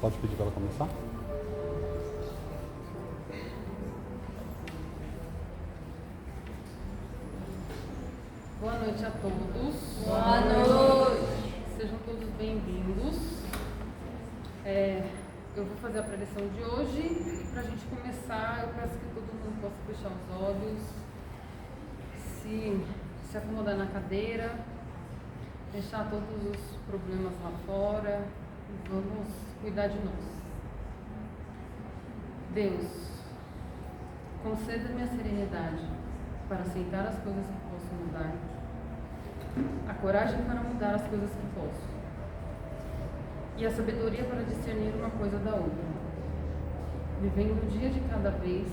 Pode pedir para ela começar? Boa noite a todos. Boa noite. Sejam todos bem-vindos. Eu vou fazer a preleção de hoje e para a gente começar, eu peço que todo mundo possa fechar os olhos, se acomodar na cadeira, deixar todos os problemas lá fora e vamos cuidar de nós. Deus, conceda-me a serenidade para aceitar as coisas que posso mudar, a coragem para mudar as coisas que posso, e a sabedoria para discernir uma coisa da outra, vivendo o dia de cada vez,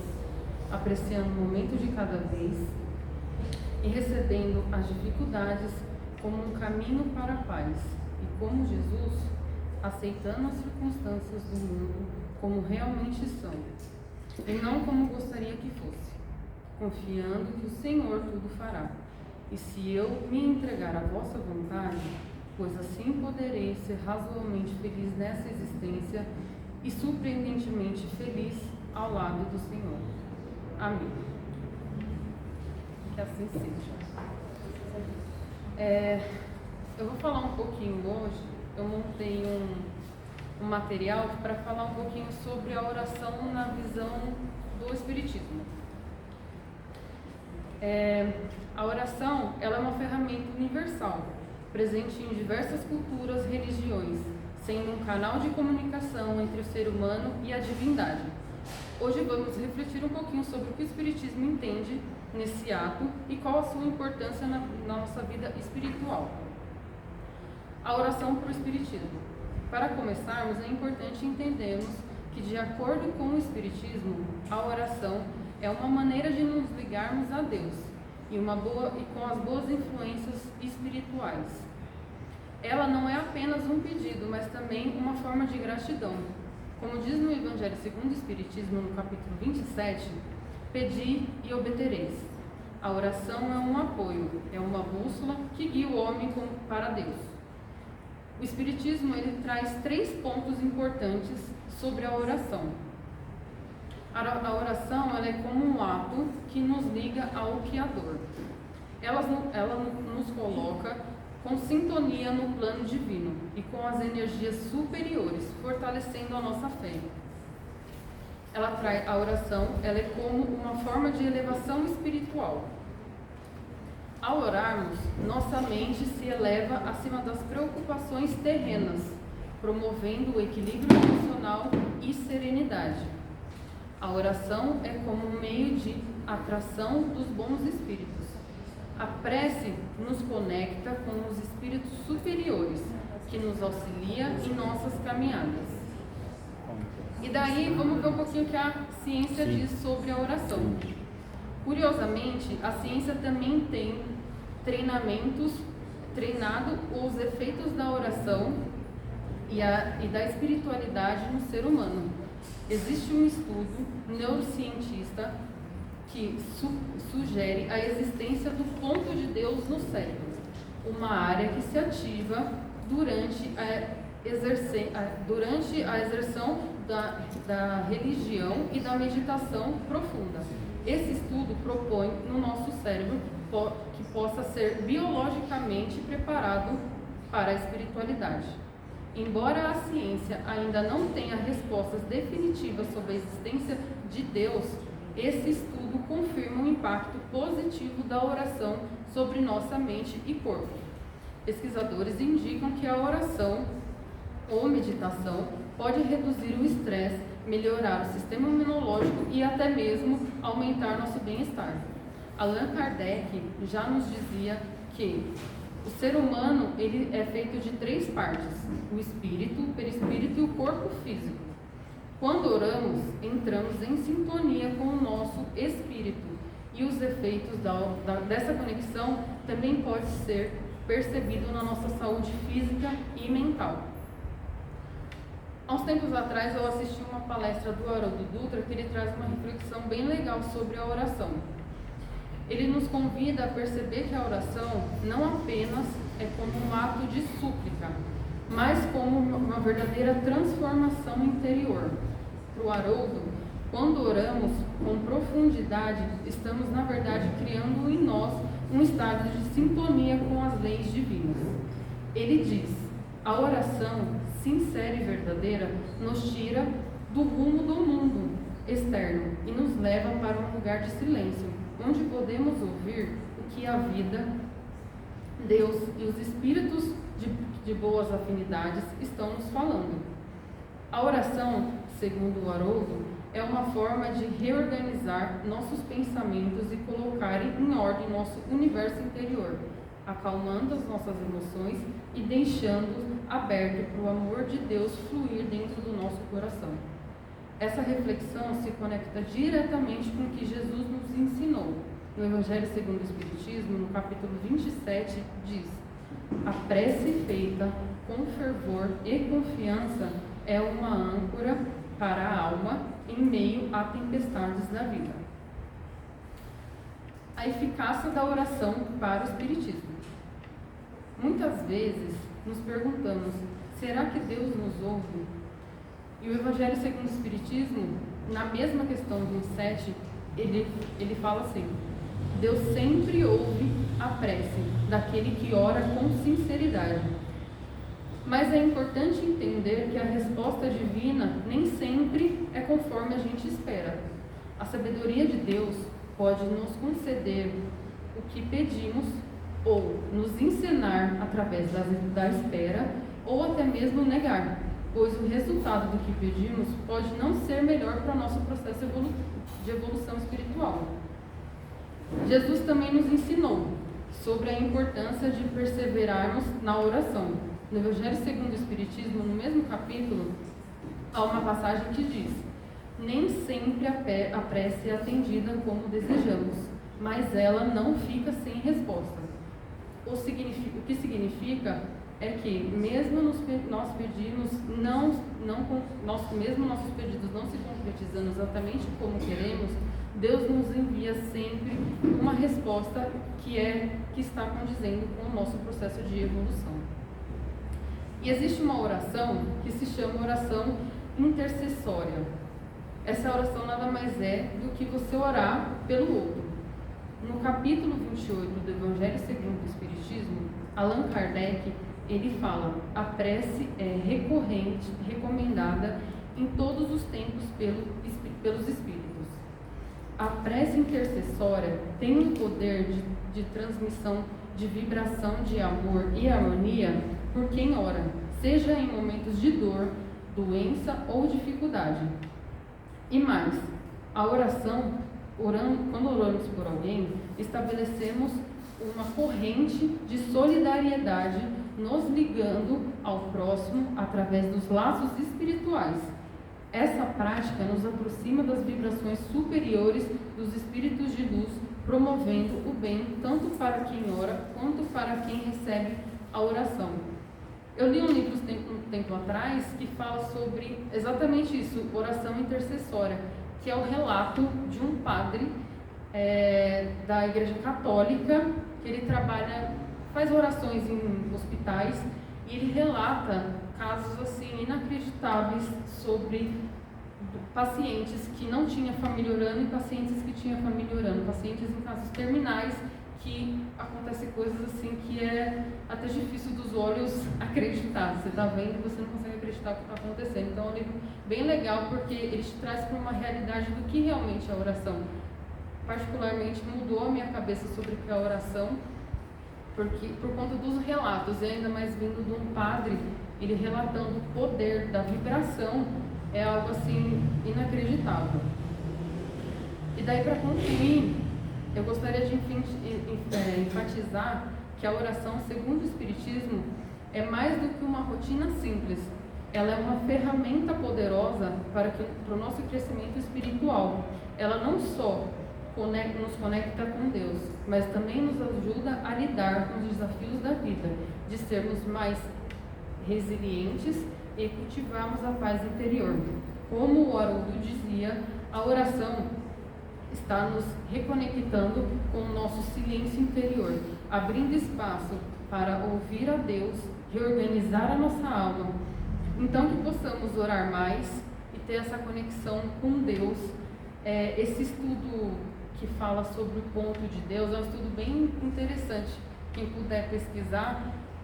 apreciando o momento de cada vez e recebendo as dificuldades como um caminho para a paz e, como Jesus, aceitando as circunstâncias do mundo como realmente são e não como gostaria que fosse, confiando que o Senhor tudo fará. E se eu me entregar à vossa vontade, pois assim poderei ser razoavelmente feliz nessa existência e surpreendentemente feliz ao lado do Senhor. Amém. Que assim seja. Eu vou falar um pouquinho hoje, eu montei um material para falar um pouquinho sobre a oração na visão do Espiritismo. A oração, ela é uma ferramenta universal, presente em diversas culturas e religiões, sendo um canal de comunicação entre o ser humano e a divindade. Hoje vamos refletir um pouquinho sobre o que o Espiritismo entende nesse ato e qual a sua importância na nossa vida espiritual. A oração para o Espiritismo. Para começarmos, é importante entendermos que, de acordo com o Espiritismo, a oração é uma maneira de nos ligarmos a Deus e com as boas influências espirituais. Ela não é apenas um pedido, mas também uma forma de gratidão. Como diz no Evangelho segundo o Espiritismo, no capítulo 27, pedi e obtereis. A oração é um apoio, é uma bússola que guia o homem para Deus. O Espiritismo ele traz 3 pontos importantes sobre a oração. A oração ela é como um ato que nos liga ao Criador. Ela nos coloca com sintonia no plano divino e com as energias superiores, fortalecendo a nossa fé. A oração ela é como uma forma de elevação espiritual. Ao orarmos, nossa mente se eleva acima das preocupações terrenas, promovendo o equilíbrio emocional e serenidade. A oração é como um meio de atração dos bons espíritos. A prece nos conecta com os espíritos superiores, que nos auxilia em nossas caminhadas. E daí, vamos ver um pouquinho o que a ciência diz sobre a oração. Curiosamente, a ciência também tem treinado os efeitos da oração e da espiritualidade no ser humano. Existe um estudo neurocientista que sugere a existência do ponto de Deus no cérebro, uma área que se ativa durante a exerção da religião e da meditação profunda. Esse estudo propõe no nosso cérebro que possa ser biologicamente preparado para a espiritualidade. Embora a ciência ainda não tenha respostas definitivas sobre a existência de Deus, esse estudo confirma o impacto positivo da oração sobre nossa mente e corpo. Pesquisadores indicam que a oração ou meditação pode reduzir o estresse, melhorar o sistema imunológico e até mesmo aumentar nosso bem-estar. Allan Kardec já nos dizia que o ser humano ele é feito de 3 partes: o espírito, o perispírito e o corpo físico. Quando oramos, entramos em sintonia com o nosso espírito e os efeitos dessa conexão também pode ser percebido na nossa saúde física e mental. Há uns tempos atrás eu assisti uma palestra do Haroldo Dutra que ele traz uma reflexão bem legal sobre a oração. Ele nos convida a perceber que a oração não apenas é como um ato de súplica, mas como uma verdadeira transformação interior. Para o Haroldo, quando oramos com profundidade, estamos na verdade criando em nós um estado de sintonia com as leis divinas. Ele diz: a oração sincera e verdadeira nos tira do rumo do mundo externo e nos leva para um lugar de silêncio, onde podemos ouvir o que a vida, Deus e os espíritos de boas afinidades estão nos falando. A oração, segundo o Haroldo, é uma forma de reorganizar nossos pensamentos e colocar em ordem nosso universo interior, acalmando as nossas emoções e deixando aberto para o amor de Deus fluir dentro do nosso coração. Essa reflexão se conecta diretamente com o que Jesus nos ensinou. No Evangelho segundo o Espiritismo, no capítulo 27, diz: a prece feita com fervor e confiança é uma âncora para a alma em meio a tempestades da vida. A eficácia da oração para o Espiritismo. Muitas vezes nos perguntamos: será que Deus nos ouve? E o Evangelho segundo o Espiritismo, na mesma questão 27, ele fala assim: Deus sempre ouve a prece daquele que ora com sinceridade. Mas é importante entender que a resposta divina nem sempre é conforme a gente espera. A sabedoria de Deus pode nos conceder o que pedimos ou nos ensinar através da espera ou até mesmo negar, pois o resultado do que pedimos pode não ser melhor para o nosso processo de evolução espiritual. Jesus também nos ensinou sobre a importância de perseverarmos na oração. No Evangelho segundo o Espiritismo, no mesmo capítulo, há uma passagem que diz: nem sempre a prece é atendida como desejamos, mas ela não fica sem resposta. O que significa é que mesmo nossos pedidos não se concretizando exatamente como queremos, Deus nos envia sempre uma resposta que está condizendo com o nosso processo de evolução. E existe uma oração que se chama oração intercessória. Essa oração nada mais é do que você orar pelo outro. No capítulo 28 do Evangelho segundo o Espiritismo, Allan Kardec, ele fala: a prece é recorrente, recomendada em todos os tempos pelos Espíritos. A prece intercessória tem um poder de transmissão de vibração de amor e harmonia por quem ora, seja em momentos de dor, doença ou dificuldade. E mais, a oração, quando oramos por alguém, estabelecemos uma corrente de solidariedade, nos ligando ao próximo através dos laços espirituais. Essa prática nos aproxima das vibrações superiores dos espíritos de luz, promovendo o bem tanto para quem ora quanto para quem recebe a oração. Eu li um livro um tempo atrás que fala sobre exatamente isso, oração intercessória, que é o relato de um padre da Igreja Católica, que ele faz orações em hospitais, e ele relata casos assim inacreditáveis sobre pacientes que não tinham família orando e pacientes que tinham família orando, pacientes em casos terminais, que acontecem coisas assim que é até difícil dos olhos acreditar. Você está vendo e você não consegue acreditar o que está acontecendo. Então é um livro bem legal, porque ele te traz para uma realidade do que realmente é a oração. Particularmente mudou a minha cabeça sobre o que é a oração, porque por conta dos relatos, e ainda mais vindo de um padre, ele relatando o poder da vibração, é algo assim inacreditável. E daí, para concluir, eu gostaria de enfatizar que a oração, segundo o Espiritismo, é mais do que uma rotina simples. Ela é uma ferramenta poderosa para o nosso crescimento espiritual. Ela não só nos conecta com Deus, mas também nos ajuda a lidar com os desafios da vida, de sermos mais resilientes e cultivarmos a paz interior. Como o Haroldo dizia, a oração está nos reconectando com o nosso silêncio interior, abrindo espaço para ouvir a Deus reorganizar a nossa alma. Então, que possamos orar mais e ter essa conexão com Deus. Esse estudo que fala sobre o ponto de Deus é um estudo bem interessante. Quem puder pesquisar,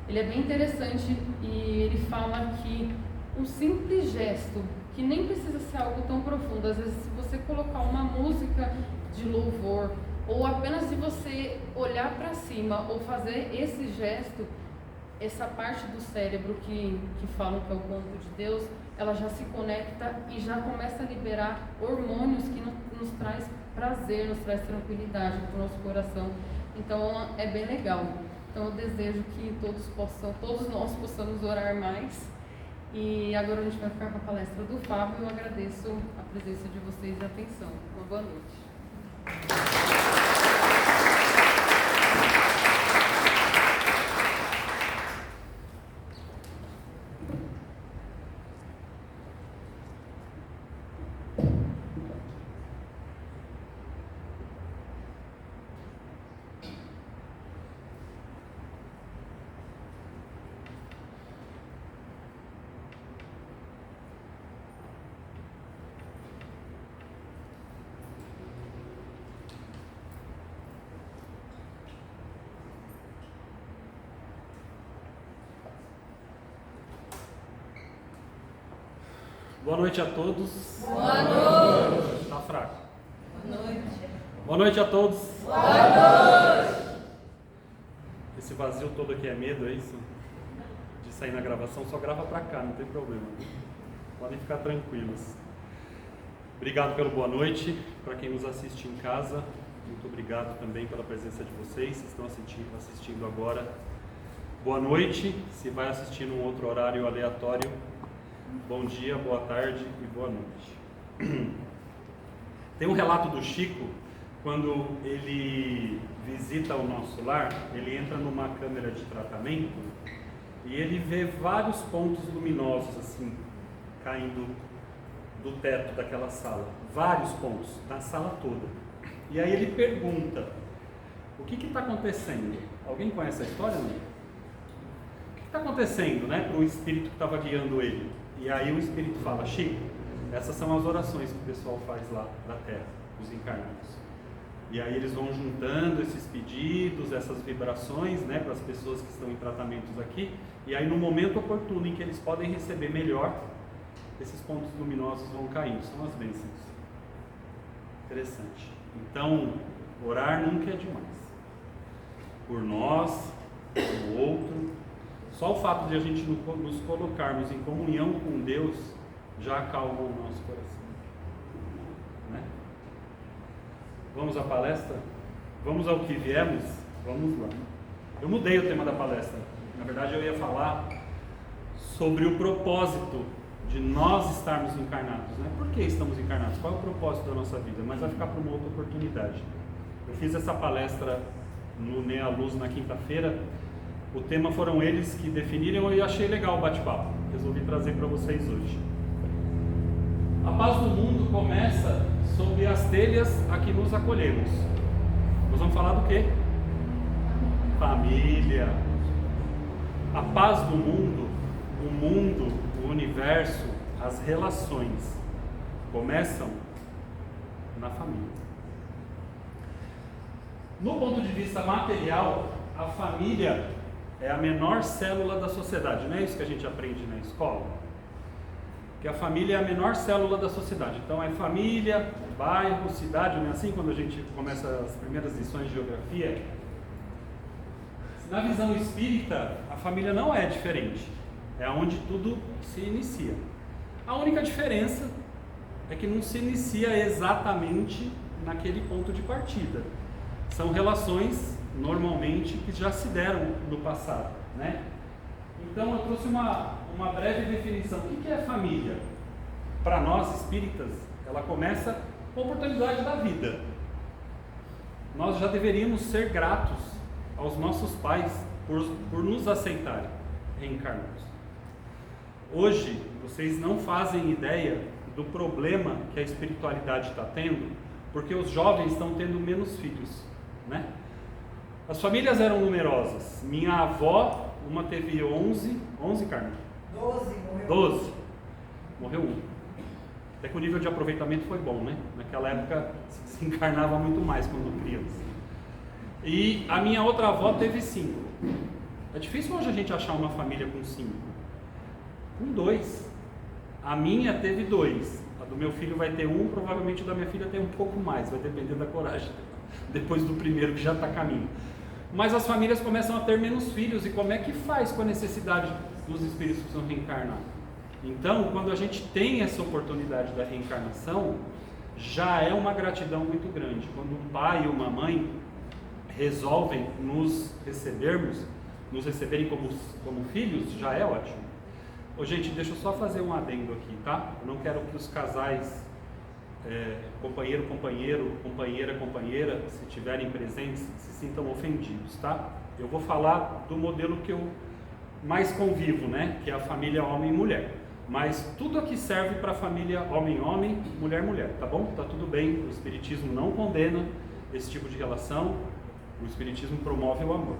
ele é bem interessante e ele fala que um simples gesto, que nem precisa ser algo tão profundo, às vezes se você colocar uma música de louvor, ou apenas de você olhar para cima, ou fazer esse gesto, essa parte do cérebro que falam que é o ponto de Deus, ela já se conecta e já começa a liberar hormônios que nos traz prazer, nos traz tranquilidade para o nosso coração. Então é bem legal. Então eu desejo que todos nós possamos orar mais. E agora a gente vai ficar com a palestra do Fábio. Eu agradeço a presença de vocês e a atenção. Uma boa noite. Boa noite a todos. Boa noite. Tá fraco. Boa noite. Boa noite a todos. Boa noite. Esse vazio todo aqui é medo, é isso? De sair na gravação, só grava pra cá, não tem problema. Podem ficar tranquilos. Obrigado pelo boa noite. Para quem nos assiste em casa, muito obrigado também pela presença de vocês. Se estão assistindo agora, boa noite. Se vai assistir num outro horário aleatório, bom dia, boa tarde e boa noite. Tem um relato do Chico, quando ele visita o nosso lar, ele entra numa câmera de tratamento e ele vê vários pontos luminosos assim, caindo do teto daquela sala. Vários pontos, na sala toda. E aí ele pergunta, o que está acontecendo? Alguém conhece a história, não? O que está acontecendo, né, para o espírito que estava guiando ele? E aí o Espírito fala, Chico, essas são as orações que o pessoal faz lá da Terra, os encarnados. E aí eles vão juntando esses pedidos, essas vibrações, né, para as pessoas que estão em tratamentos aqui. E aí no momento oportuno em que eles podem receber melhor, esses pontos luminosos vão caindo, são as bênçãos. Interessante. Então, orar nunca é demais. Por nós, pelo outro. Só o fato de a gente nos colocarmos em comunhão com Deus já acalma o nosso coração, né? Vamos à palestra? Vamos ao que viemos? Vamos lá. Eu mudei o tema da palestra. Na verdade eu ia falar sobre o propósito de nós estarmos encarnados, né? Por que estamos encarnados? Qual é o propósito da nossa vida? Mas vai ficar para uma outra oportunidade. Eu fiz essa palestra no Nea Luz na quinta-feira. O tema foram eles que definiram e eu achei legal o bate-papo. Resolvi trazer para vocês hoje. A paz do mundo começa sob as telhas a que nos acolhemos. Nós vamos falar do quê? Família. A paz do mundo, o universo, as relações começam na família. No ponto de vista material, a família é a menor célula da sociedade, não é isso que a gente aprende na escola? Que a família é a menor célula da sociedade. Então é família, bairro, cidade, não é assim quando a gente começa as primeiras lições de geografia? Na visão espírita, a família não é diferente. É onde tudo se inicia. A única diferença é que não se inicia exatamente naquele ponto de partida. São relações normalmente que já se deram no passado, né? Então eu trouxe uma breve definição. O que é família? Para nós espíritas, ela começa com a oportunidade da vida. Nós já deveríamos ser gratos aos nossos pais por nos aceitarem reencarnados. Hoje, vocês não fazem ideia do problema que a espiritualidade está tendo, porque os jovens estão tendo menos filhos, né? As famílias eram numerosas. Minha avó uma teve 11, Carmen? 12 morreu. 12. Morreu um. Até que o nível de aproveitamento foi bom, né? Naquela época se encarnava muito mais quando criança. E a minha outra avó teve 5. É difícil hoje a gente achar uma família com 5. Com 2. A minha teve 2. A do meu filho vai ter 1, provavelmente a da minha filha tem um pouco mais, vai depender da coragem. Depois do primeiro que já está a caminho. Mas as famílias começam a ter menos filhos, e como é que faz com a necessidade dos espíritos que precisam reencarnar? Então, quando a gente tem essa oportunidade da reencarnação, já é uma gratidão muito grande. Quando um pai e uma mãe resolvem nos receberem como filhos, já é ótimo. Ô, gente, deixa eu só fazer um adendo aqui, tá? Eu não quero que os casais, companheiro, companheira, se tiverem presentes, se sintam ofendidos, tá? Eu vou falar do modelo que eu mais convivo, né? Que é a família homem e mulher. Mas tudo aqui serve para a família homem-homem, mulher-mulher, tá bom? Tá tudo bem, o Espiritismo não condena esse tipo de relação, o Espiritismo promove o amor.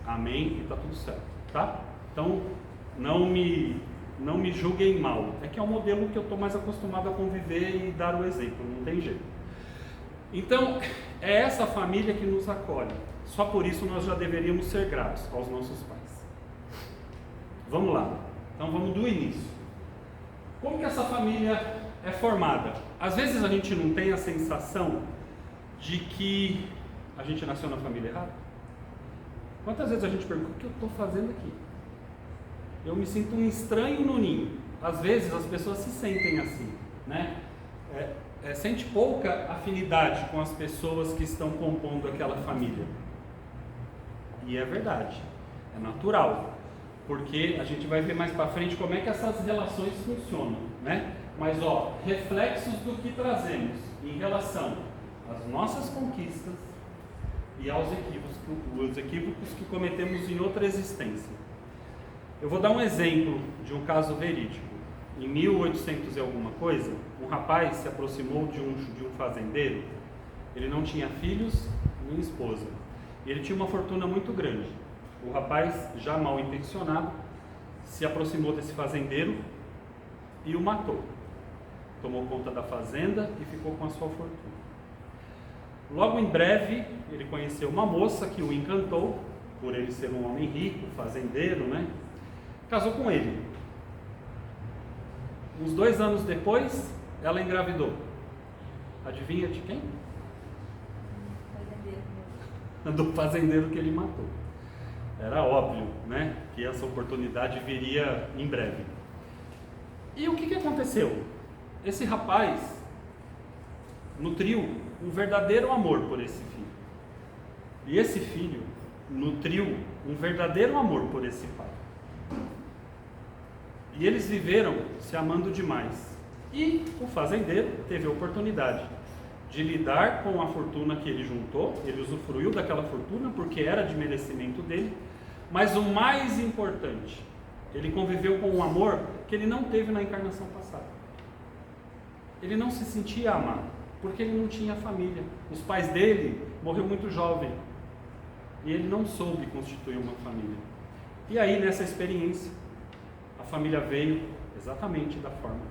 Amém? E tá tudo certo, tá? Então, não me julguem mal, é que é um modelo que eu estou mais acostumado a conviver e dar o exemplo, não tem jeito. Então, é essa família que nos acolhe, só por isso nós já deveríamos ser gratos aos nossos pais. Vamos lá, então vamos do início. Como que essa família é formada? Às vezes a gente não tem a sensação de que a gente nasceu na família errada. Quantas vezes a gente pergunta, o que eu estou fazendo aqui? Eu me sinto um estranho no ninho. Às vezes as pessoas se sentem assim, né? Sente pouca afinidade com as pessoas que estão compondo aquela família. E é verdade, é natural, porque a gente vai ver mais para frente como é que essas relações funcionam, né? Mas reflexos do que trazemos em relação às nossas conquistas e aos equívocos que cometemos em outra existência. Eu vou dar um exemplo de um caso verídico. Em 1800 e alguma coisa, um rapaz se aproximou de um fazendeiro. Ele não tinha filhos nem esposa. E ele tinha uma fortuna muito grande. O rapaz, já mal intencionado, se aproximou desse fazendeiro e o matou. Tomou conta da fazenda e ficou com a sua fortuna. Logo em breve, ele conheceu uma moça que o encantou, por ele ser um homem rico, fazendeiro, né? Casou com ele. Uns 2 anos depois, ela engravidou. Adivinha de quem? Do fazendeiro que ele matou. Era óbvio, né, que essa oportunidade viria em breve. E o que aconteceu? Esse rapaz nutriu um verdadeiro amor por esse filho. E esse filho nutriu um verdadeiro amor por esse pai. E eles viveram se amando demais. E o fazendeiro teve a oportunidade de lidar com a fortuna que ele juntou. Ele usufruiu daquela fortuna porque era de merecimento dele. Mas o mais importante, ele conviveu com um amor que ele não teve na encarnação passada. Ele não se sentia amado, porque ele não tinha família. Os pais dele morreram muito jovem. E ele não soube constituir uma família. E aí, nessa experiência, a família veio exatamente da forma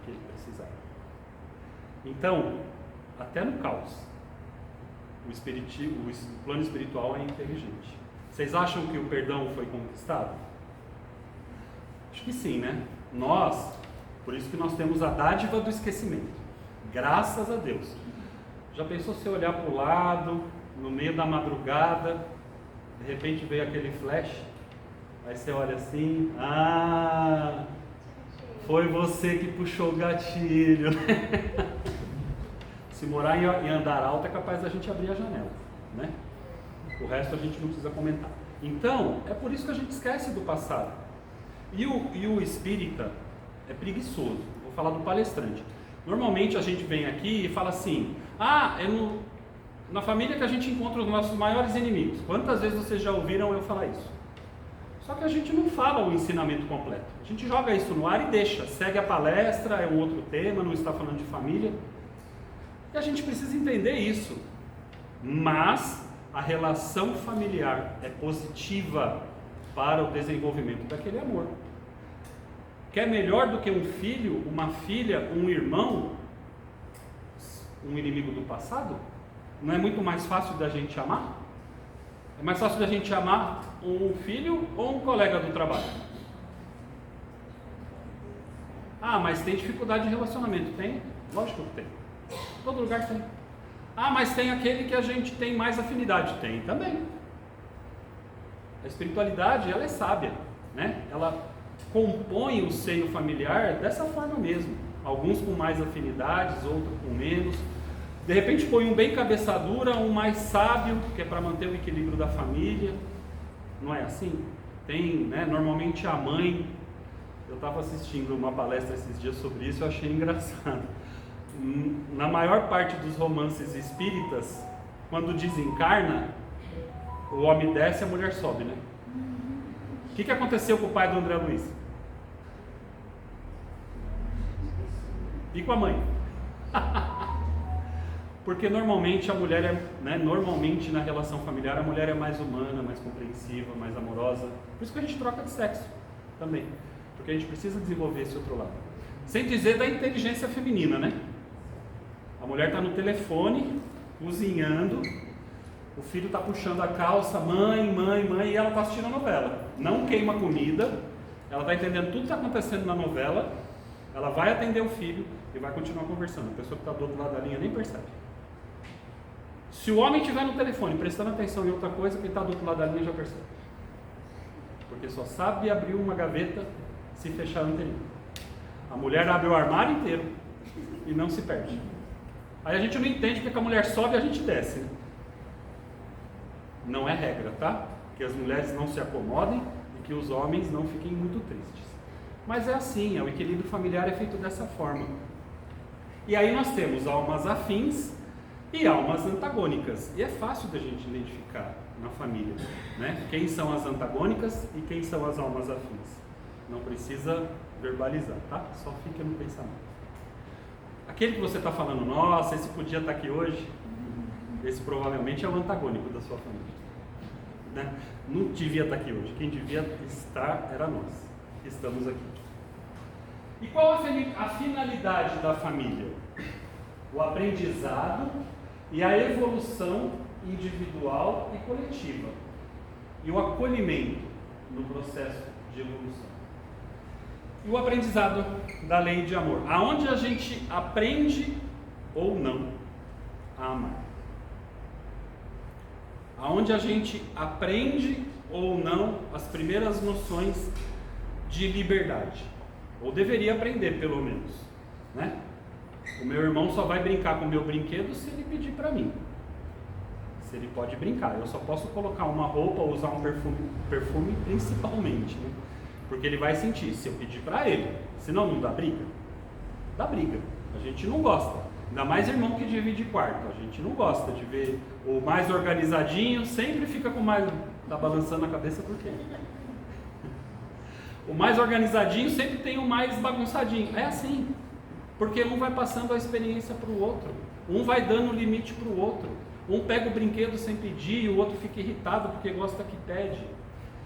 que ele precisava. Então, até no caos, o plano espiritual é inteligente. Vocês acham que o perdão foi conquistado? Acho que sim, né? Por isso que nós temos a dádiva do esquecimento. Graças a Deus. Já pensou se olhar para o lado, no meio da madrugada, de repente veio aquele flash, aí você olha assim, foi você que puxou o gatilho. Se morar em andar alto é capaz da gente abrir a janela, né? O resto a gente não precisa comentar. Então, é por isso que a gente esquece do passado. E o espírita é preguiçoso. Vou falar do palestrante. Normalmente a gente vem aqui e fala assim, na família que a gente encontra os nossos maiores inimigos. Quantas vezes vocês já ouviram eu falar isso? Só que a gente não fala o ensinamento completo. A gente joga isso no ar e deixa. Segue a palestra, é um outro tema, não está falando de família. E a gente precisa entender isso. Mas a relação familiar é positiva. para o desenvolvimento daquele amor. Quer melhor do que um filho, uma filha, um irmão, um inimigo do passado? Não é muito mais fácil da gente amar? É mais fácil da gente amar um filho ou um colega do trabalho? Ah, mas tem dificuldade de relacionamento. Tem? Lógico que tem. Todo lugar tem. Ah, mas tem aquele que a gente tem mais afinidade. Tem também. A espiritualidade, ela é sábia, né? Ela compõe o seio familiar dessa forma mesmo. Alguns com mais afinidades, outros com menos. De repente põe um bem cabeça dura, um mais sábio, que é para manter o equilíbrio da família. Não é assim? Tem, né? Normalmente a mãe... Eu estava assistindo uma palestra esses dias sobre isso, eu achei engraçado. Na maior parte dos romances espíritas, quando desencarna, o homem desce e a mulher sobe, né? O que aconteceu com o pai do André Luiz? E com a mãe? Porque normalmente a mulher é, né, normalmente na relação familiar a mulher é mais humana, mais compreensiva, mais amorosa. Por isso que a gente troca de sexo também. Porque a gente precisa desenvolver esse outro lado. Sem dizer da inteligência feminina, né? A mulher está no telefone, cozinhando, o filho está puxando a calça, mãe, e ela está assistindo a novela. Não queima comida, ela está entendendo tudo que está acontecendo na novela, ela vai atender o filho e vai continuar conversando. A pessoa que está do outro lado da linha nem percebe. Se o homem estiver no telefone prestando atenção em outra coisa, quem está do outro lado da linha já percebe. Porque só sabe abrir uma gaveta se fechar o inteirinho. A mulher abre o armário inteiro e não se perde. Aí a gente não entende porque a mulher sobe e a gente desce, né? Não é regra, tá? Que as mulheres não se acomodem e que os homens não fiquem muito tristes. Mas é assim, o equilíbrio familiar é feito dessa forma. E aí nós temos almas afins e almas antagônicas. E é fácil da gente identificar na família, né? Quem são as antagônicas e quem são as almas afins. Não precisa verbalizar, tá? Só fica no pensamento. Aquele que você está falando, nossa, esse podia estar aqui hoje, esse provavelmente é o antagônico da sua família, né? Não devia estar aqui hoje. Quem devia estar era nós, que estamos aqui. E qual a finalidade da família? O aprendizado e a evolução individual e coletiva. E o acolhimento no processo de evolução. E o aprendizado da lei de amor, aonde a gente aprende ou não a amar. Aonde a gente aprende ou não as primeiras noções de liberdade. Ou deveria aprender, pelo menos, né? O meu irmão só vai brincar com o meu brinquedo se ele pedir para mim. Se ele pode brincar, eu só posso colocar uma roupa ou usar um perfume principalmente, né? Porque ele vai sentir, se eu pedir para ele, senão não dá briga. Dá briga, a gente não gosta. Ainda mais irmão que divide quarto, a gente não gosta de ver o mais organizadinho, sempre fica com mais, tá balançando a cabeça por quê? O mais organizadinho sempre tem o mais bagunçadinho, é assim. Porque um vai passando a experiência para o outro, um vai dando o limite para o outro, um pega o brinquedo sem pedir e o outro fica irritado porque gosta que pede.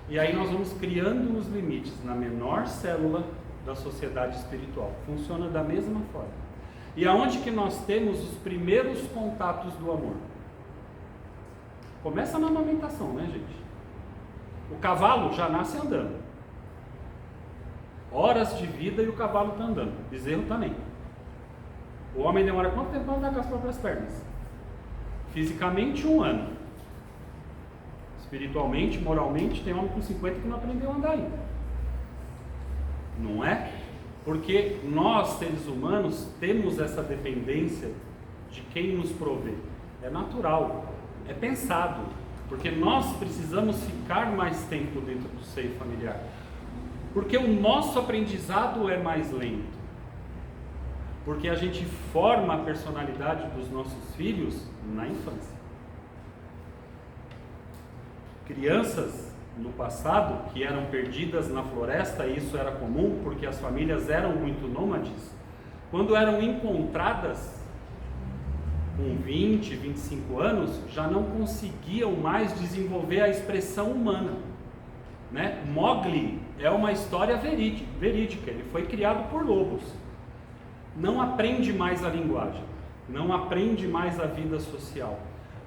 E aí nós vamos criando os limites na menor célula da sociedade espiritual. Funciona da mesma forma. E aonde que nós temos os primeiros contatos do amor? Começa na amamentação, né, gente? O cavalo já nasce andando. Horas de vida e o cavalo está andando. O bezerro também. O homem demora quanto tempo para andar com as próprias pernas? Fisicamente, 1 ano. Espiritualmente, moralmente, tem homem com 50 que não aprendeu a andar ainda. Não é? Porque nós, seres humanos, temos essa dependência de quem nos provê. É natural, é pensado. Porque nós precisamos ficar mais tempo dentro do seio familiar. Porque o nosso aprendizado é mais lento. Porque a gente forma a personalidade dos nossos filhos na infância. Crianças no passado que eram perdidas na floresta, e isso era comum porque as famílias eram muito nômades, quando eram encontradas com 20, 25 anos, já não conseguiam mais desenvolver a expressão humana. né? Mowgli é uma história verídica, ele foi criado por lobos. Não aprende mais a linguagem, não aprende mais a vida social,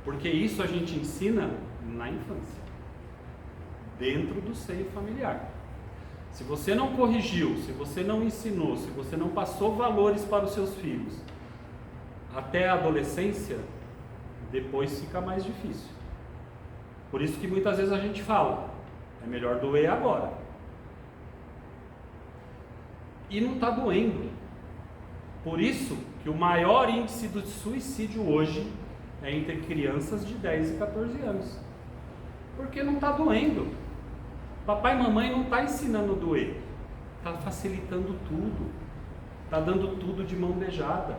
porque isso a gente ensina na infância, dentro do seio familiar. Se você não corrigiu, se você não ensinou, se você não passou valores para os seus filhos até a adolescência, depois fica mais difícil. Por isso que muitas vezes a gente fala, é melhor doer agora. E não está doendo. Por isso que o maior índice de suicídio hoje é entre crianças de 10 e 14 anos. Porque não está doendo. Papai e mamãe não está ensinando a doer. Está facilitando tudo. Está dando tudo de mão beijada.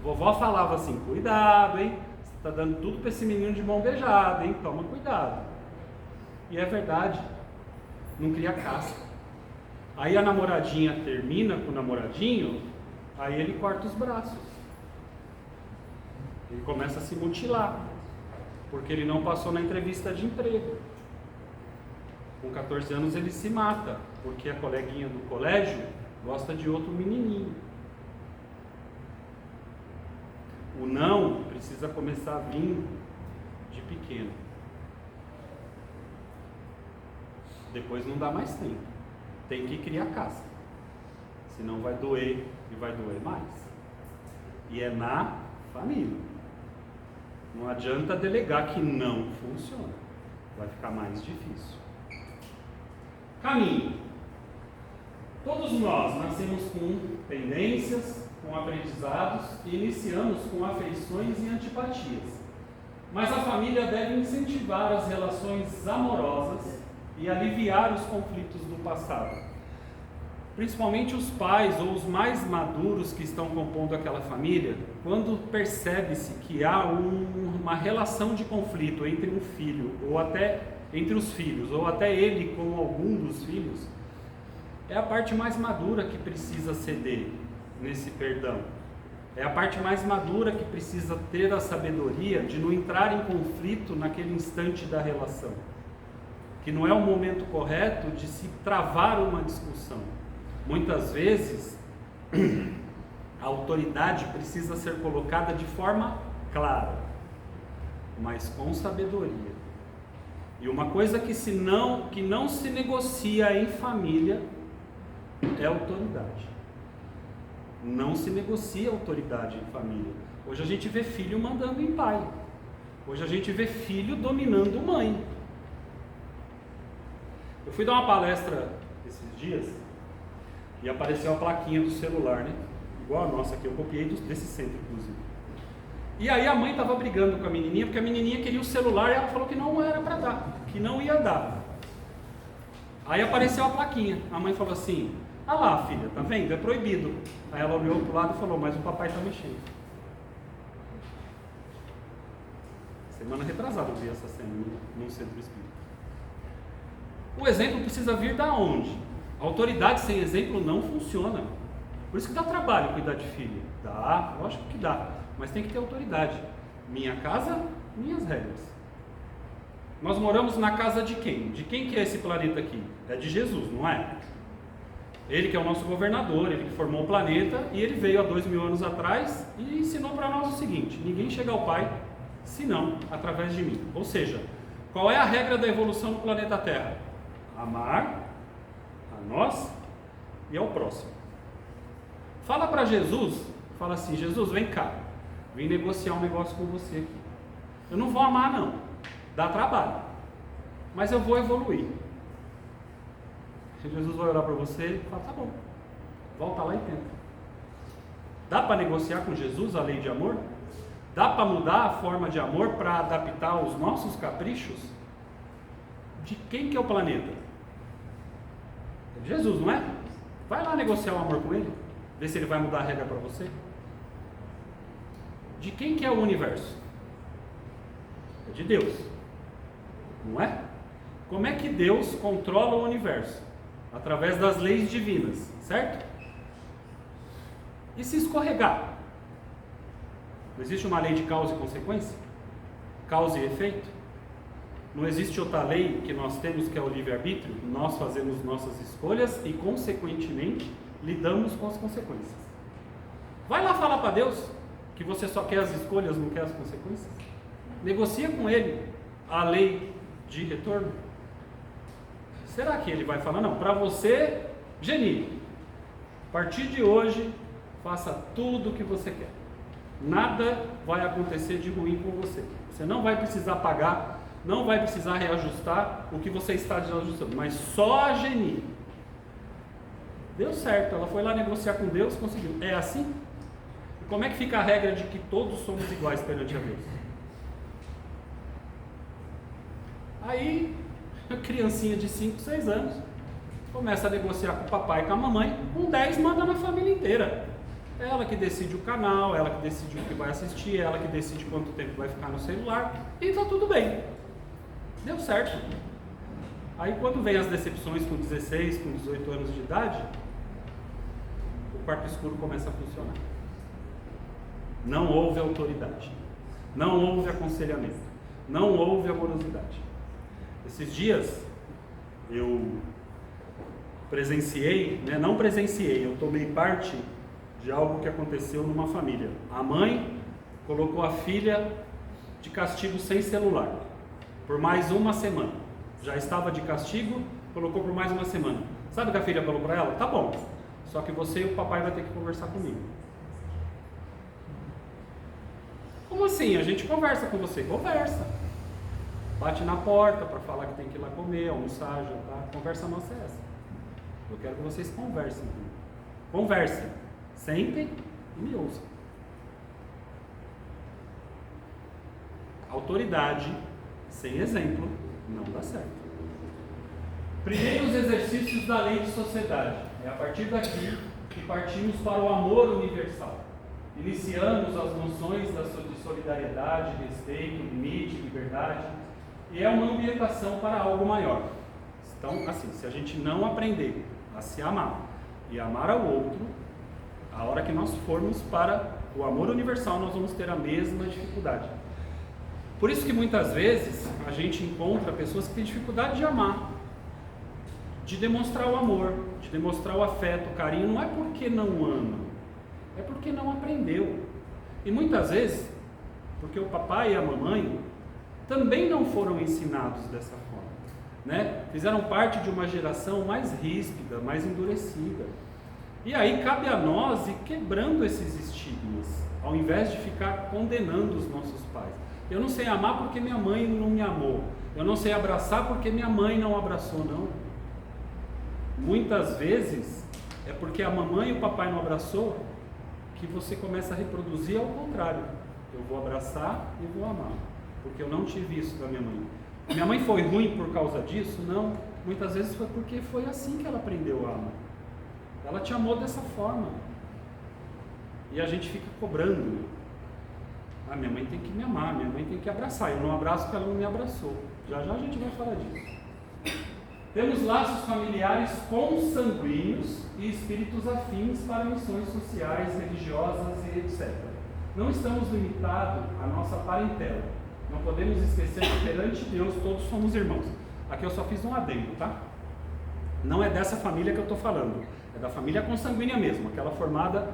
Vovó falava assim, cuidado, hein? Você está dando tudo para esse menino de mão beijada, hein? Toma cuidado. E é verdade. Não cria casca. Aí a namoradinha termina com o namoradinho, aí ele corta os braços. Ele começa a se mutilar, porque ele não passou na entrevista de emprego. Com 14 anos ele se mata, porque a coleguinha do colégio gosta de outro menininho. O não precisa começar a vir de pequeno. Depois não dá mais tempo. Tem que criar casca. Senão vai doer e vai doer mais. E é na família. Não adianta delegar que não funciona. Vai ficar mais difícil. Caminho. Todos nós nascemos com tendências, com aprendizados e iniciamos com afeições e antipatias. Mas a família deve incentivar as relações amorosas e aliviar os conflitos do passado. Principalmente os pais ou os mais maduros que estão compondo aquela família, quando percebe-se que há uma relação de conflito entre um filho, ou até entre os filhos, ou até ele com algum dos filhos, é a parte mais madura que precisa ceder nesse perdão. É a parte mais madura que precisa ter a sabedoria de não entrar em conflito naquele instante da relação. Que não é o momento correto de se travar uma discussão. Muitas vezes, a autoridade precisa ser colocada de forma clara, mas com sabedoria. E uma coisa que não se negocia em família é autoridade. Não se negocia autoridade em família. Hoje a gente vê filho mandando em pai. Hoje a gente vê filho dominando mãe. Eu fui dar uma palestra esses dias e apareceu a plaquinha do celular, né? Igual a nossa aqui, eu copiei desse centro, inclusive. E aí a mãe estava brigando com a menininha, porque a menininha queria o celular e ela falou que não era para dar, que não ia dar. Aí apareceu a plaquinha, a mãe falou assim, ah lá filha, tá vendo? É proibido. Aí ela olhou para o lado e falou, mas o papai está mexendo. Semana retrasada eu vi essa cena num centro espírita. O exemplo precisa vir da onde? A autoridade sem exemplo não funciona. Por isso que dá trabalho cuidar de filho. Dá, lógico que dá, mas tem que ter autoridade. Minha casa, minhas regras. Nós moramos na casa de quem? De quem que é esse planeta aqui? É de Jesus, não é? Ele que é o nosso governador, ele que formou o planeta, e ele veio há 2000 anos atrás e ensinou para nós o seguinte: ninguém chega ao Pai senão através de mim. Ou seja, qual é a regra da evolução do planeta Terra? Amar a nós e ao próximo. Fala para Jesus, fala assim, Jesus, vem cá, vim negociar um negócio com você aqui. Eu não vou amar não, dá trabalho, mas eu vou evoluir. Jesus vai orar para você e fala, tá bom, volta lá e tenta. Dá para negociar com Jesus a lei de amor? Dá para mudar a forma de amor para adaptar os nossos caprichos? De quem que é o planeta? É de Jesus, não é? Vai lá negociar o amor com ele, ver se ele vai mudar a regra para você. De quem que é o universo? É de Deus, não é? Como é que Deus controla o universo? Através das leis divinas, certo? E se escorregar? Não existe uma lei de causa e consequência? Causa e efeito? Não existe outra lei que nós temos, que é o livre-arbítrio. Nós fazemos nossas escolhas e, consequentemente, lidamos com as consequências. Vai lá falar para Deus que você só quer as escolhas, não quer as consequências. Negocia com Ele a lei de retorno. Será que Ele vai falar, não, para você, Geni, a partir de hoje, faça tudo o que você quer. Nada vai acontecer de ruim com você. Você não vai precisar pagar, não vai precisar reajustar o que você está desajustando, mas só a Geni. Deu certo, ela foi lá negociar com Deus, conseguiu. É assim? E como é que fica a regra de que todos somos iguais perante a Deus? Aí, a criancinha de 5, 6 anos começa a negociar com o papai e com a mamãe, com 10 manda na família inteira. É ela que decide o canal, ela que decide o que vai assistir, ela que decide quanto tempo vai ficar no celular, e tá tudo bem. Deu certo. Aí quando vem as decepções com 16, com 18 anos de idade, o quarto escuro começa a funcionar. Não houve autoridade, não houve aconselhamento, não houve amorosidade. Esses dias eu presenciei, não presenciei, eu tomei parte de algo que aconteceu numa família. A mãe colocou a filha de castigo sem celular por mais uma semana. Já estava de castigo, colocou por mais uma semana. Sabe o que a filha falou para ela? Tá bom, só que você e o papai vai ter que conversar comigo. Como assim? A gente conversa com você. Conversa. Bate na porta para falar que tem que ir lá comer, almoçar, jantar. Conversa nossa é essa. Eu quero que vocês conversem comigo. Conversem. Sentem e me ouçam. Autoridade sem exemplo não dá certo. Primeiros exercícios da lei de sociedade. É a partir daqui que partimos para o amor universal. Iniciamos as noções de solidariedade, respeito, limite, liberdade, e é uma ambientação para algo maior. Então, assim, se a gente não aprender a se amar e amar ao outro, a hora que nós formos para o amor universal, nós vamos ter a mesma dificuldade. Por isso que muitas vezes a gente encontra pessoas que têm dificuldade de amar, de demonstrar o amor, de demonstrar o afeto, o carinho. Não é porque não ama, é porque não aprendeu. E muitas vezes, porque o papai e a mamãe também não foram ensinados dessa forma, Fizeram parte de uma geração mais ríspida, mais endurecida. E aí cabe a nós ir quebrando esses estigmas, ao invés de ficar condenando os nossos pais. Eu não sei amar porque minha mãe não me amou. Eu não sei abraçar porque minha mãe não abraçou, não. Muitas vezes é porque a mamãe e o papai não abraçou que você começa a reproduzir ao contrário. Eu vou abraçar e vou amar, porque eu não tive isso da minha mãe. Minha mãe foi ruim por causa disso? Não. Muitas vezes foi porque foi assim que ela aprendeu a amar. Ela te amou dessa forma. E a gente fica cobrando. Minha mãe tem que me amar, minha mãe tem que abraçar. Eu não abraço porque ela não me abraçou. Já já a gente vai falar disso. Temos laços familiares consanguíneos e espíritos afins para missões sociais, religiosas e etc. Não estamos limitados à nossa parentela. Não podemos esquecer que perante Deus todos somos irmãos. Aqui eu só fiz um adendo, tá? Não é dessa família que eu estou falando. É da família consanguínea mesmo, aquela formada,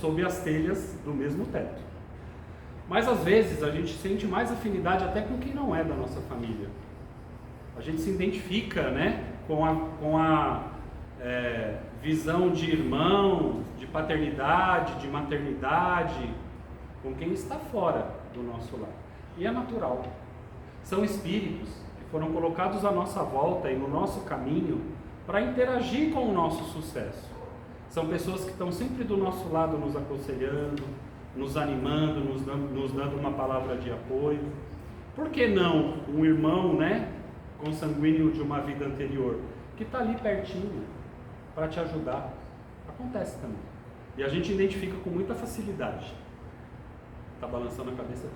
sob as telhas do mesmo teto. Mas às vezes a gente sente mais afinidade até com quem não é da nossa família. A gente se identifica, com a visão de irmão, de paternidade, de maternidade, com quem está fora do nosso lar. E é natural. São espíritos que foram colocados à nossa volta e no nosso caminho para interagir com o nosso sucesso. São pessoas que estão sempre do nosso lado nos aconselhando, nos animando, nos dando uma palavra de apoio. Por que não um irmão, consanguíneo de uma vida anterior, que está ali pertinho para te ajudar? Acontece também. E a gente identifica com muita facilidade. Está balançando a cabeça?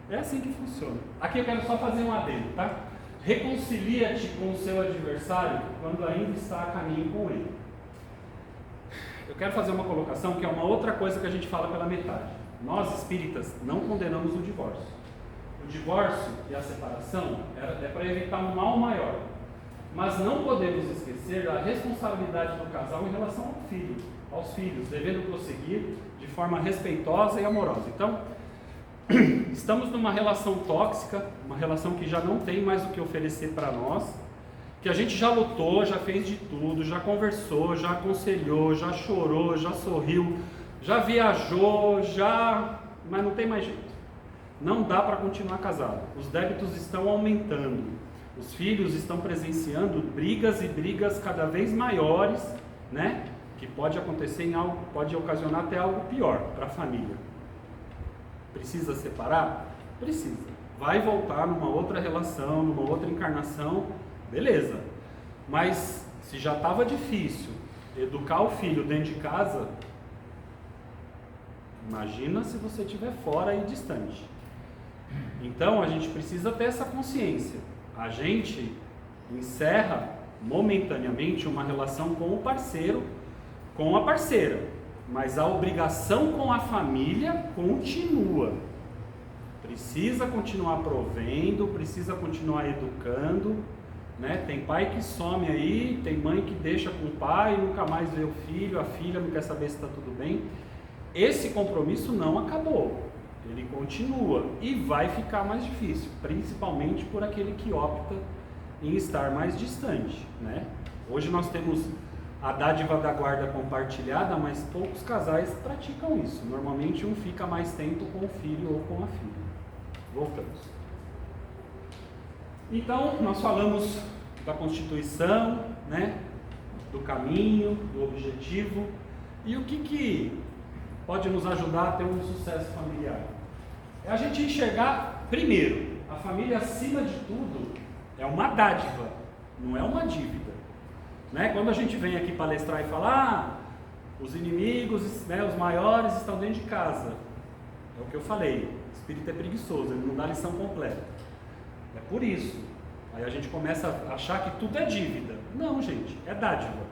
É assim que funciona. Aqui eu quero só fazer um adendo, tá? Reconcilia-te com o seu adversário quando ainda está a caminho com ele. Eu quero fazer uma colocação que é uma outra coisa que a gente fala pela metade. Nós espíritas não condenamos o divórcio. O divórcio e a separação é para evitar um mal maior. Mas não podemos esquecer da responsabilidade do casal em relação aos filhos, devendo prosseguir de forma respeitosa e amorosa. Então, estamos numa relação tóxica, uma relação que já não tem mais o que oferecer para nós, que a gente já lutou, já fez de tudo, já conversou, já aconselhou, já chorou, já sorriu, já viajou, mas não tem mais jeito. Não dá para continuar casado. Os débitos estão aumentando. Os filhos estão presenciando brigas e brigas cada vez maiores, né? Que pode acontecer em algo, pode ocasionar até algo pior para a família. Precisa separar? Precisa. Vai voltar numa outra relação, numa outra encarnação, beleza. Mas se já estava difícil educar o filho dentro de casa, imagina se você estiver fora e distante. Então a gente precisa ter essa consciência. A gente encerra momentaneamente uma relação com o parceiro, com a parceira, mas a obrigação com a família continua. Precisa continuar provendo, precisa continuar educando, né? Tem pai que some aí, tem mãe que deixa com o pai e nunca mais vê o filho, a filha não quer saber se está tudo bem. Esse compromisso não acabou, ele continua e vai ficar mais difícil, principalmente por aquele que opta em estar mais distante, né? Hoje nós temos a dádiva da guarda compartilhada, mas poucos casais praticam isso. Normalmente um fica mais tempo com o filho ou com a filha. Voltamos. Então, nós falamos da Constituição, né? Do caminho, do objetivo. E o que pode nos ajudar a ter um sucesso familiar? É a gente enxergar, primeiro, a família acima de tudo é uma dádiva, não é uma dívida. Né? Quando a gente vem aqui palestrar e falar, os inimigos, né, os maiores estão dentro de casa. É o que eu falei, o espírito é preguiçoso, ele não dá lição completa. É por isso. Aí a gente começa a achar que tudo é dívida. Não, gente, é dádiva.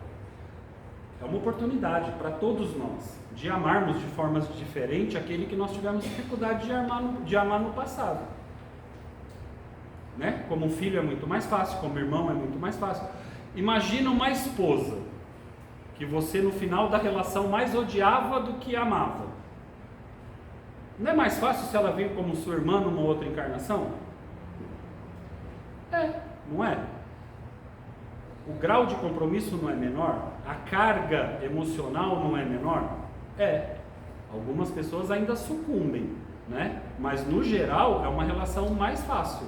É uma oportunidade para todos nós de amarmos de formas diferentes aquele que nós tivemos dificuldade de amar no passado. Né? Como um filho é muito mais fácil, como irmão é muito mais fácil. Imagina uma esposa que você no final da relação mais odiava do que amava. Não é mais fácil se ela vir como sua irmã numa outra encarnação? Não é? O grau de compromisso não é menor? A carga emocional não é menor? Algumas pessoas ainda sucumbem, né? Mas no geral é uma relação mais fácil,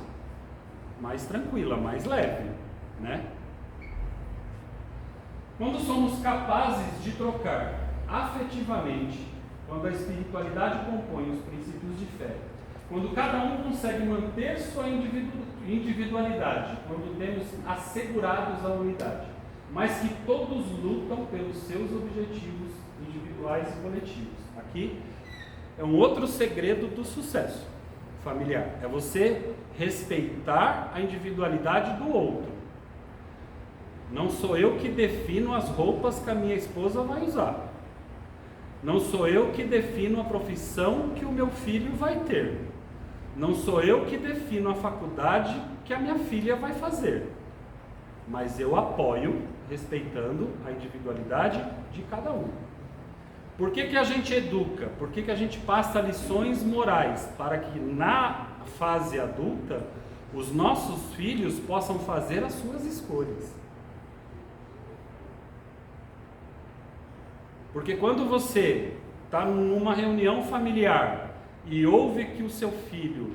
mais tranquila, mais leve, né? Quando somos capazes de trocar afetivamente, quando a espiritualidade compõe os princípios de fé, quando cada um consegue manter sua individualidade, quando temos assegurados a unidade, mas que todos lutam pelos seus objetivos individuais e coletivos. Aqui é um outro segredo do sucesso familiar, é você respeitar a individualidade do outro. Não sou eu que defino as roupas que a minha esposa vai usar. Não sou eu que defino a profissão que o meu filho vai ter. Não sou eu que defino a faculdade que a minha filha vai fazer. Mas eu apoio, respeitando a individualidade de cada um. Por que a gente educa? Por que a gente passa lições morais? Para que na fase adulta, os nossos filhos possam fazer as suas escolhas. Porque quando você está numa reunião familiar e ouve que o seu filho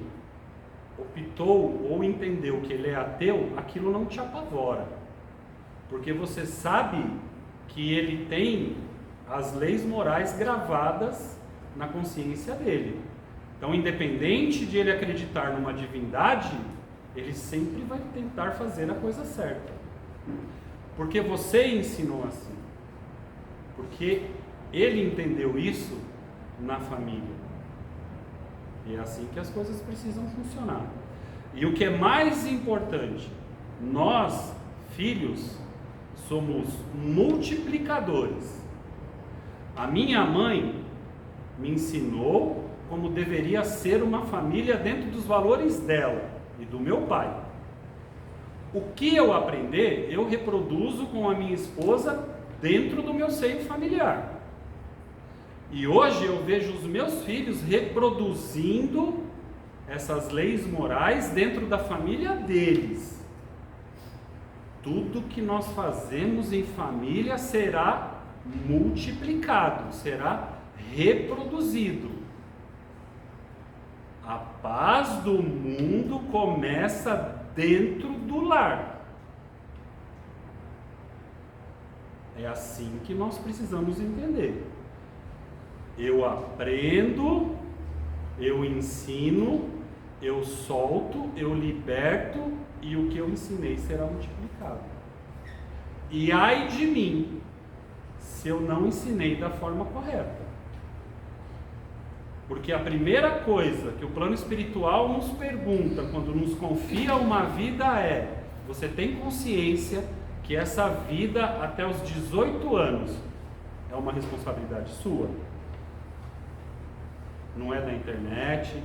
optou ou entendeu que ele é ateu, aquilo não te apavora. Porque você sabe que ele tem as leis morais gravadas na consciência dele. Então, independente de ele acreditar numa divindade, ele sempre vai tentar fazer a coisa certa. Porque você ensinou assim. Porque ele entendeu isso na família. E é assim que as coisas precisam funcionar. E o que é mais importante, nós, filhos, somos multiplicadores. A minha mãe me ensinou como deveria ser uma família dentro dos valores dela e do meu pai. O que eu aprender, eu reproduzo com a minha esposa dentro do meu seio familiar. E hoje eu vejo os meus filhos reproduzindo essas leis morais dentro da família deles. Tudo que nós fazemos em família será multiplicado, será reproduzido. A paz do mundo começa dentro do lar. É assim que nós precisamos entender. Eu aprendo, eu ensino, eu solto, eu liberto, e o que eu ensinei será multiplicado. E ai de mim, se eu não ensinei da forma correta. Porque a primeira coisa que o plano espiritual nos pergunta quando nos confia uma vida é: você tem consciência que essa vida até os 18 anos é uma responsabilidade sua? Não é da internet,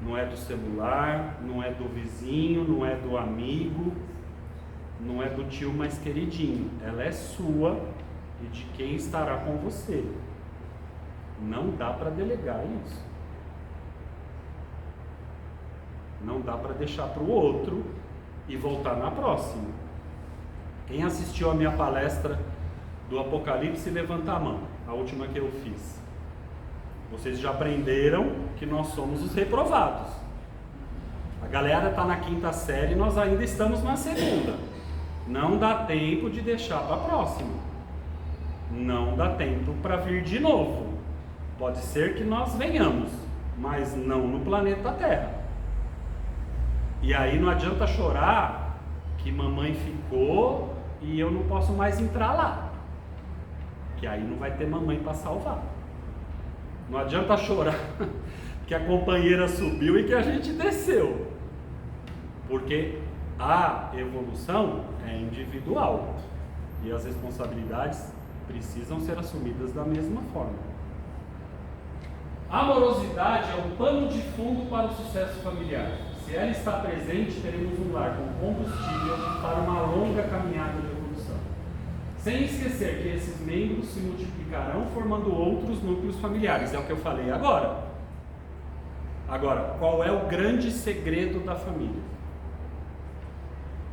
não é do celular, não é do vizinho, não é do amigo, não é do tio mais queridinho. Ela é sua e de quem estará com você. Não dá para delegar isso. Não dá para deixar para o outro e voltar na próxima. Quem assistiu a minha palestra do Apocalipse, levanta a mão, a última que eu fiz. Vocês já aprenderam que nós somos os reprovados. A galera está na 5ª série, nós ainda estamos na 2ª. Não dá tempo de deixar para a próxima. Não dá tempo para vir de novo. Pode ser que nós venhamos, mas não no planeta Terra. E aí não adianta chorar que mamãe ficou e eu não posso mais entrar lá, que aí não vai ter mamãe para salvar. Não adianta chorar que a companheira subiu e que a gente desceu, porque a evolução é individual e as responsabilidades precisam ser assumidas da mesma forma. A amorosidade é o pano de fundo para o sucesso familiar. Se ela está presente, teremos um lar com combustível para uma longa caminhada de evolução. Sem esquecer que esses membros se multiplicarão formando outros núcleos familiares. É o que eu falei agora. Agora, qual é o grande segredo da família?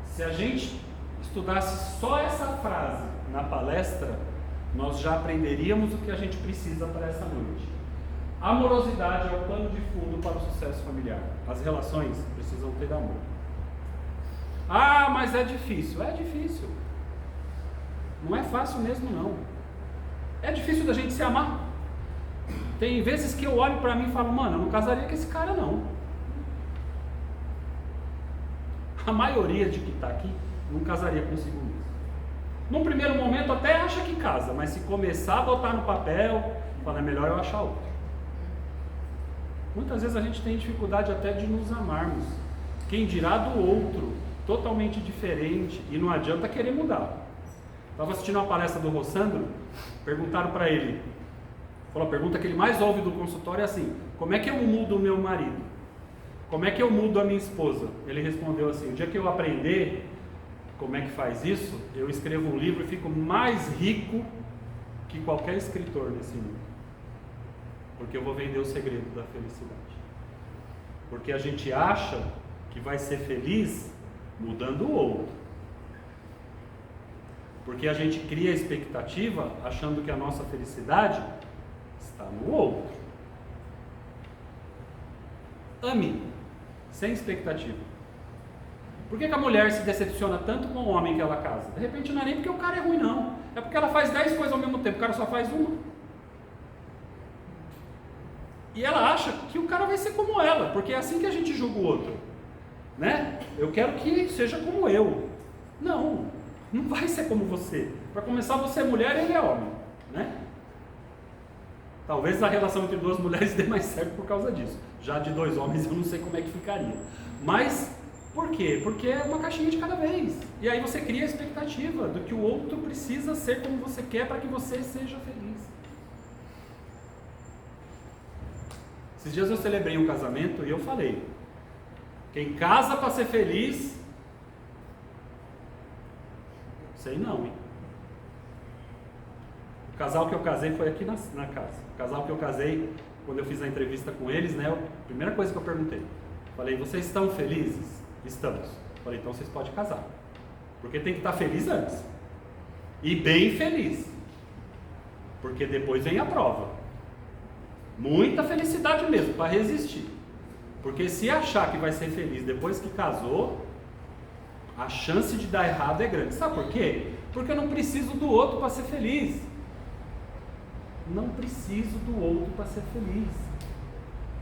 Se a gente estudasse só essa frase na palestra, nós já aprenderíamos o que a gente precisa para essa noite. A amorosidade é o pano de fundo para o sucesso familiar. As relações precisam ter amor. Ah, mas é difícil. É difícil. Não é fácil mesmo, não. É difícil da gente se amar. Tem vezes que eu olho para mim e falo: mano, eu não casaria com esse cara, não. A maioria de que está aqui não casaria consigo mesmo. Num primeiro momento até acha que casa, mas se começar a botar no papel, fala: é melhor eu achar outro. Muitas vezes a gente tem dificuldade até de nos amarmos. Quem dirá do outro, totalmente diferente, e não adianta querer mudar. Estava assistindo uma palestra do Rossandro, perguntaram para ele, falou: a pergunta que ele mais ouve do consultório é assim: como é que eu mudo o meu marido? Como é que eu mudo a minha esposa? Ele respondeu assim: o dia que eu aprender como é que faz isso, eu escrevo um livro e fico mais rico que qualquer escritor nesse mundo. Porque eu vou vender o segredo da felicidade. Porque a gente acha que vai ser feliz mudando o outro. Porque a gente cria expectativa achando que a nossa felicidade está no outro. Ame, sem expectativa. Por que a mulher se decepciona tanto com o homem que ela casa? De repente não é nem porque o cara é ruim, não. É porque ela faz 10 coisas ao mesmo tempo, o cara só faz uma. E ela acha que o cara vai ser como ela, porque é assim que a gente julga o outro, né? Eu quero que seja como eu. Não, não vai ser como você. Para começar, você é mulher e ele é homem, né? Talvez a relação entre duas mulheres dê mais certo por causa disso. Já de dois homens eu não sei como é que ficaria. Mas, por quê? Porque é uma caixinha de cada vez. E aí você cria a expectativa do que o outro precisa ser como você quer para que você seja feliz. Esses dias eu celebrei um casamento e eu falei: quem casa para ser feliz, sei não, hein? O casal que eu casei foi aqui na casa. O casal que eu casei, quando eu fiz a entrevista com eles, né? A primeira coisa que eu perguntei, falei: vocês estão felizes? Estamos. Falei: então vocês podem casar, porque tem que estar feliz antes, e bem feliz, porque depois vem a prova. Muita felicidade mesmo, para resistir. Porque se achar que vai ser feliz depois que casou, a chance de dar errado é grande. Sabe por quê? Porque eu não preciso do outro para ser feliz. Não preciso do outro para ser feliz.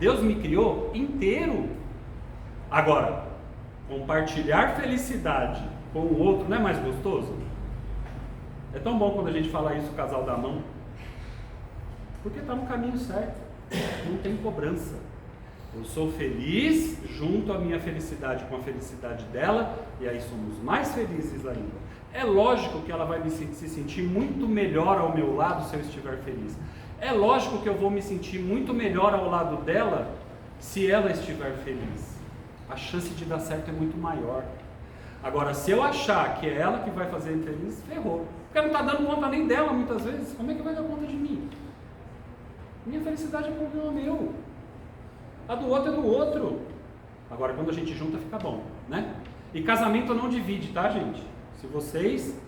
Deus me criou inteiro. Agora, compartilhar felicidade com o outro não é mais gostoso? É tão bom quando a gente fala isso, o casal dá mão. Porque está no caminho certo. Não tem cobrança. Eu sou feliz junto à minha felicidade com a felicidade dela, e aí somos mais felizes ainda. É lógico que ela vai se sentir muito melhor ao meu lado se eu estiver feliz. É lógico que eu vou me sentir muito melhor ao lado dela se ela estiver feliz. A chance de dar certo é muito maior. Agora, se eu achar que é ela que vai fazer feliz, ferrou. Porque ela não está dando conta nem dela muitas vezes. Como é que vai dar conta de mim? Minha felicidade é problema meu. A do outro é do outro. Agora, quando a gente junta, fica bom, né? E casamento não divide, tá, gente? Se vocês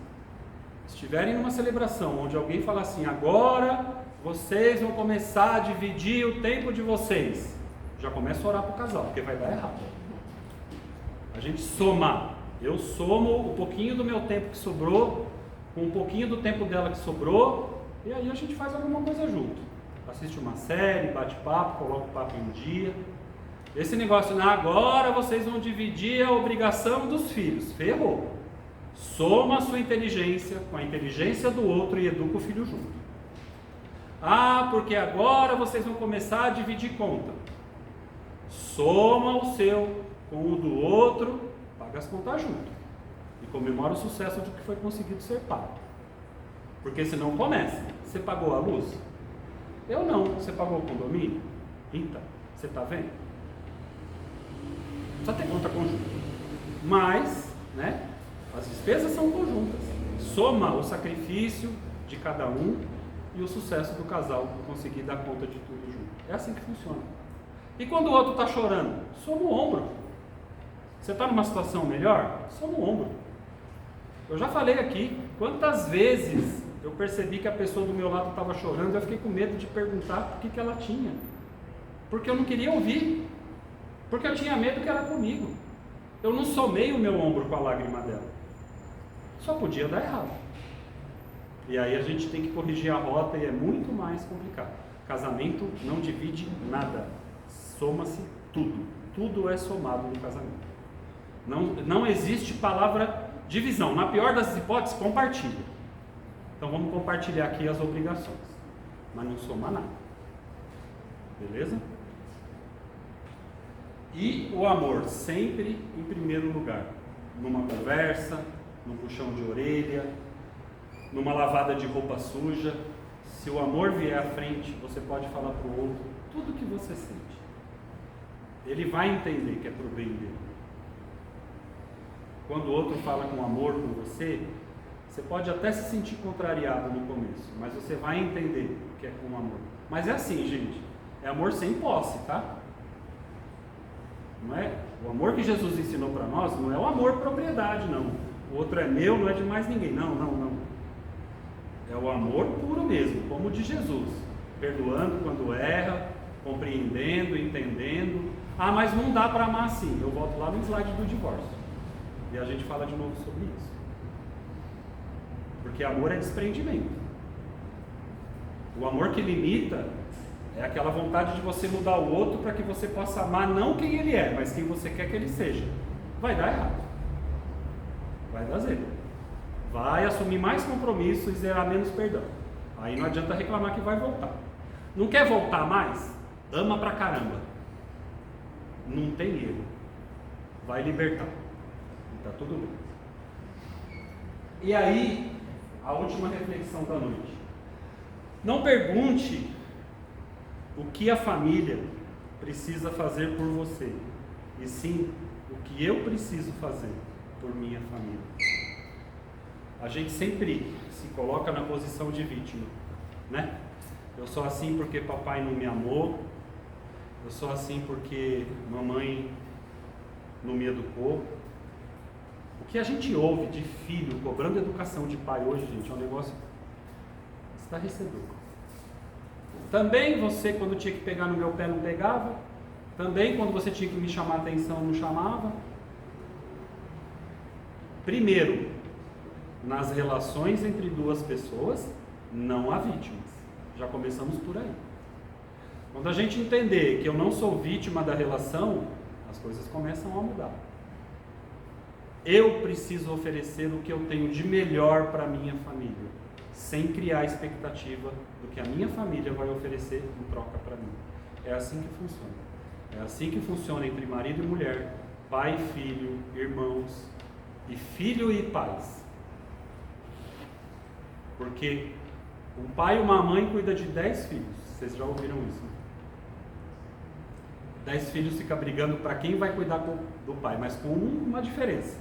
estiverem numa celebração onde alguém fala assim: agora vocês vão começar a dividir o tempo de vocês, já começa a orar pro casal, porque vai dar errado. A gente soma. Eu somo um pouquinho do meu tempo que sobrou com um pouquinho do tempo dela que sobrou, e aí a gente faz alguma coisa junto. Assiste uma série, bate papo, coloca o papo em dia. Esse negócio, agora vocês vão dividir a obrigação dos filhos. Ferrou. Soma a sua inteligência com a inteligência do outro e educa o filho junto. Porque agora vocês vão começar a dividir conta. Soma o seu com o do outro, paga as contas junto. E comemora o sucesso de que foi conseguido ser pago. Porque senão começa. Você pagou a luz? Eu não. Você pagou o condomínio? Então, você está vendo? Precisa ter conta conjunta. Mas, né, as despesas são conjuntas. Soma o sacrifício de cada um e o sucesso do casal conseguir dar conta de tudo junto. É assim que funciona. E quando o outro está chorando? Soma o ombro. Você está numa situação melhor? Soma o ombro. Eu já falei aqui, quantas vezes eu percebi que a pessoa do meu lado estava chorando, eu fiquei com medo de perguntar o que ela tinha. Porque eu não queria ouvir. Porque eu tinha medo que era comigo. Eu não somei o meu ombro com a lágrima dela. Só podia dar errado. E aí a gente tem que corrigir a rota e é muito mais complicado. Casamento não divide nada. Soma-se tudo. Tudo é somado no casamento. Não existe palavra divisão. Na pior das hipóteses, compartilha. Então vamos compartilhar aqui as obrigações, mas não soma nada. Beleza? E o amor sempre em primeiro lugar. Numa conversa, num puxão de orelha, numa lavada de roupa suja. Se o amor vier à frente, você pode falar para o outro tudo o que você sente. Ele vai entender que é para o bem dele. Quando o outro fala com amor com você, você pode até se sentir contrariado no começo, mas você vai entender que é com amor. Mas é assim, gente, é amor sem posse, tá? Não é? O amor que Jesus ensinou para nós não é o amor propriedade, não. O outro é meu, não é de mais ninguém. Não. É o amor puro mesmo, como o de Jesus. Perdoando quando erra, compreendendo, entendendo. Mas não dá para amar assim. Eu volto lá no slide do divórcio. E a gente fala de novo sobre isso. Porque amor é desprendimento. O amor que limita é aquela vontade de você mudar o outro para que você possa amar não quem ele é, mas quem você quer que ele seja. Vai dar errado. Vai dar zero. Vai assumir mais compromisso e zerar menos perdão. Aí não adianta reclamar que vai voltar. Não quer voltar mais? Ama pra caramba. Não tem erro. Vai libertar. E tá tudo bem. E aí, a última reflexão da noite. Não pergunte o que a família precisa fazer por você, e sim o que eu preciso fazer por minha família. A gente sempre se coloca na posição de vítima, né? Eu sou assim porque papai não me amou, eu sou assim porque mamãe não me educou. O que a gente ouve de filho cobrando educação de pai hoje, gente, é um negócio estarrecedor. Também você, quando tinha que pegar no meu pé, não pegava. Também quando você tinha que me chamar a atenção, não chamava. Primeiro, nas relações entre duas pessoas, não há vítimas. Já começamos por aí. Quando a gente entender que eu não sou vítima da relação, as coisas começam a mudar. Eu preciso oferecer o que eu tenho de melhor para a minha família, sem criar expectativa do que a minha família vai oferecer em troca para mim. É assim que funciona. É assim que funciona entre marido e mulher, pai e filho, irmãos, e filho e pais. Porque um pai e uma mãe cuidam de 10 filhos. Vocês já ouviram isso? 10 filhos ficam brigando para quem vai cuidar do pai, mas com uma diferença,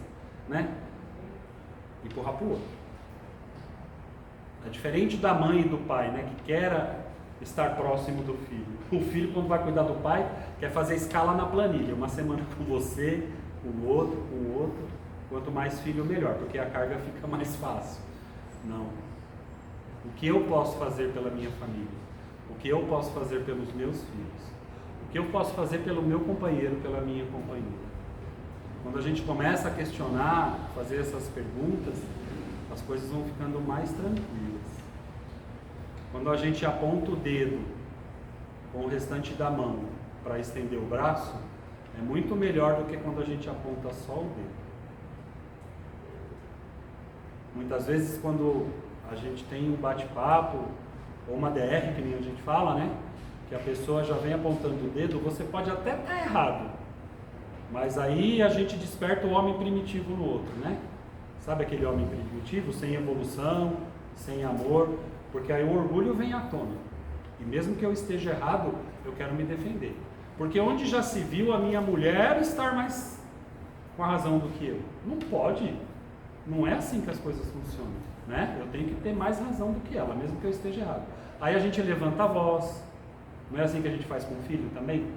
né? Empurrar para o outro. É diferente da mãe e do pai, né? Que quer estar próximo do filho. O filho, quando vai cuidar do pai, quer fazer escala na planilha. Uma semana com você, com o outro. Quanto mais filho, melhor, porque a carga fica mais fácil. Não. O que eu posso fazer pela minha família? O que eu posso fazer pelos meus filhos? O que eu posso fazer pelo meu companheiro, pela minha companheira? Quando a gente começa a questionar, fazer essas perguntas, as coisas vão ficando mais tranquilas. Quando a gente aponta o dedo com o restante da mão para estender o braço, é muito melhor do que quando a gente aponta só o dedo. Muitas vezes, quando a gente tem um bate-papo, ou uma DR, que nem a gente fala, né? Que a pessoa já vem apontando o dedo, você pode até estar errado, mas aí a gente desperta o homem primitivo no outro, né? Sabe aquele homem primitivo, sem evolução, sem amor, porque aí o orgulho vem à tona. E mesmo que eu esteja errado, eu quero me defender. Porque onde já se viu a minha mulher estar mais com a razão do que eu? Não pode. Não é assim que as coisas funcionam, né? Eu tenho que ter mais razão do que ela, mesmo que eu esteja errado. Aí a gente levanta a voz. Não é assim que a gente faz com o filho também?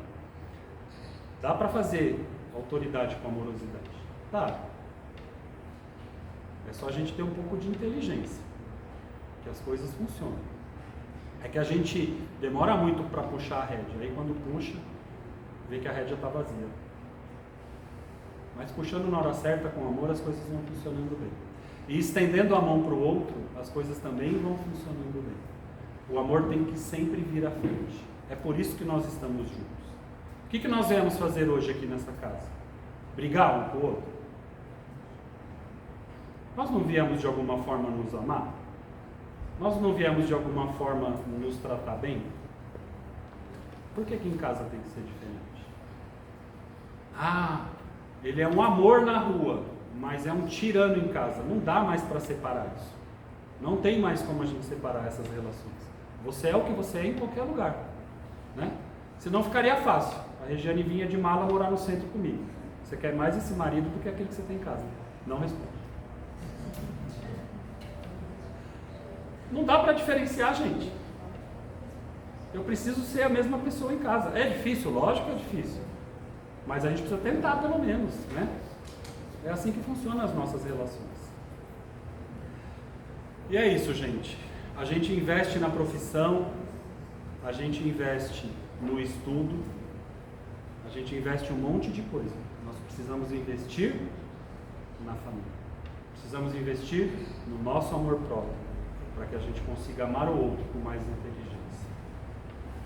Dá para fazer autoridade com amorosidade? Dá. É só a gente ter um pouco de inteligência, que as coisas funcionam. É que a gente demora muito para puxar a rédea, aí quando puxa, vê que a rédea está vazia. Mas puxando na hora certa, com amor, as coisas vão funcionando bem. E estendendo a mão para o outro, as coisas também vão funcionando bem. O amor tem que sempre vir à frente. É por isso que nós estamos juntos. O que nós viemos fazer hoje aqui nessa casa? Brigar um com o outro? Nós não viemos de alguma forma nos amar? Nós não viemos de alguma forma nos tratar bem? Por que em casa tem que ser diferente? Ah, ele é um amor na rua, mas é um tirano em casa. Não dá mais para separar isso. Não tem mais como a gente separar essas relações. Você é o que você é em qualquer lugar, né? Senão ficaria fácil. A Regiane vinha de mala morar no centro comigo. Você quer mais esse marido do que aquele que você tem em casa? Não responde. Não dá para diferenciar, gente. Eu preciso ser a mesma pessoa em casa. É difícil, lógico que é difícil. Mas a gente precisa tentar pelo menos, né? É assim que funcionam as nossas relações. E é isso, gente. A gente investe na profissão, a gente investe no estudo, a gente investe um monte de coisa. Nós precisamos investir na família. Precisamos investir no nosso amor próprio, para que a gente consiga amar o outro com mais inteligência.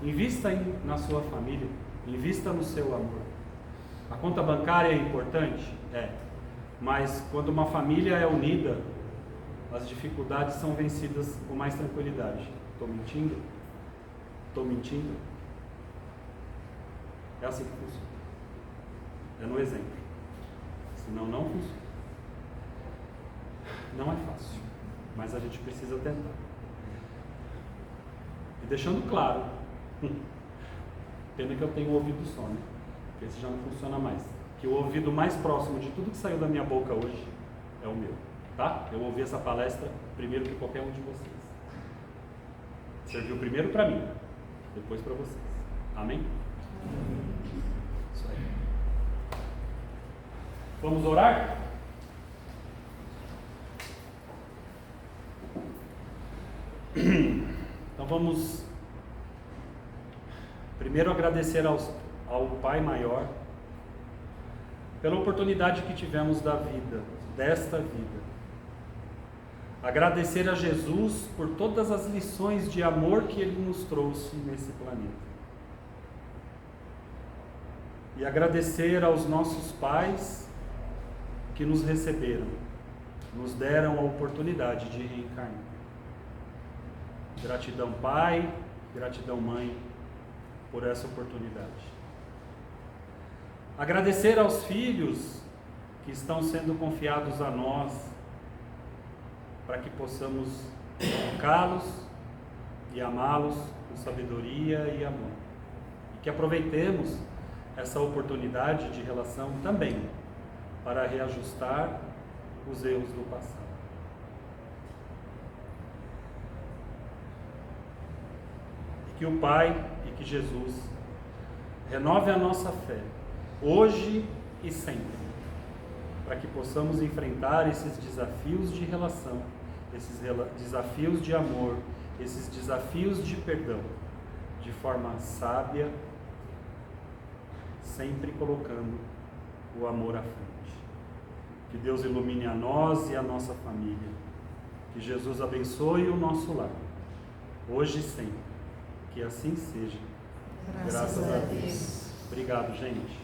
Invista na sua família, invista no seu amor. A conta bancária é importante? É. Mas quando uma família é unida, as dificuldades são vencidas com mais tranquilidade. Estou mentindo? Estou mentindo? É assim que funciona. É no exemplo. Senão não funciona. Não é fácil, mas a gente precisa tentar. E deixando claro Pena que eu tenho o ouvido só, né? Porque esse já não funciona mais. Que o ouvido mais próximo de tudo que saiu da minha boca hoje é o meu, tá? Eu ouvi essa palestra primeiro que qualquer um de vocês. Serviu primeiro para mim, depois para vocês. Amém? Isso aí. Vamos orar? Então vamos primeiro agradecer ao Pai Maior pela oportunidade que tivemos desta vida. Agradecer a Jesus por todas as lições de amor que Ele nos trouxe nesse planeta. E agradecer aos nossos pais que nos receberam, nos deram a oportunidade de reencarnar. Gratidão, Pai, gratidão, Mãe, por essa oportunidade. Agradecer aos filhos que estão sendo confiados a nós, para que possamos educá-los e amá-los com sabedoria e amor. E que aproveitemos essa oportunidade de relação também para reajustar os erros do passado. E que o Pai e que Jesus renove a nossa fé, hoje e sempre, para que possamos enfrentar esses desafios de relação, esses desafios de amor, esses desafios de perdão, de forma sábia, sempre colocando o amor à frente. Que Deus ilumine a nós e a nossa família. Que Jesus abençoe o nosso lar, hoje e sempre. Que assim seja. Graças a Deus. Obrigado, gente.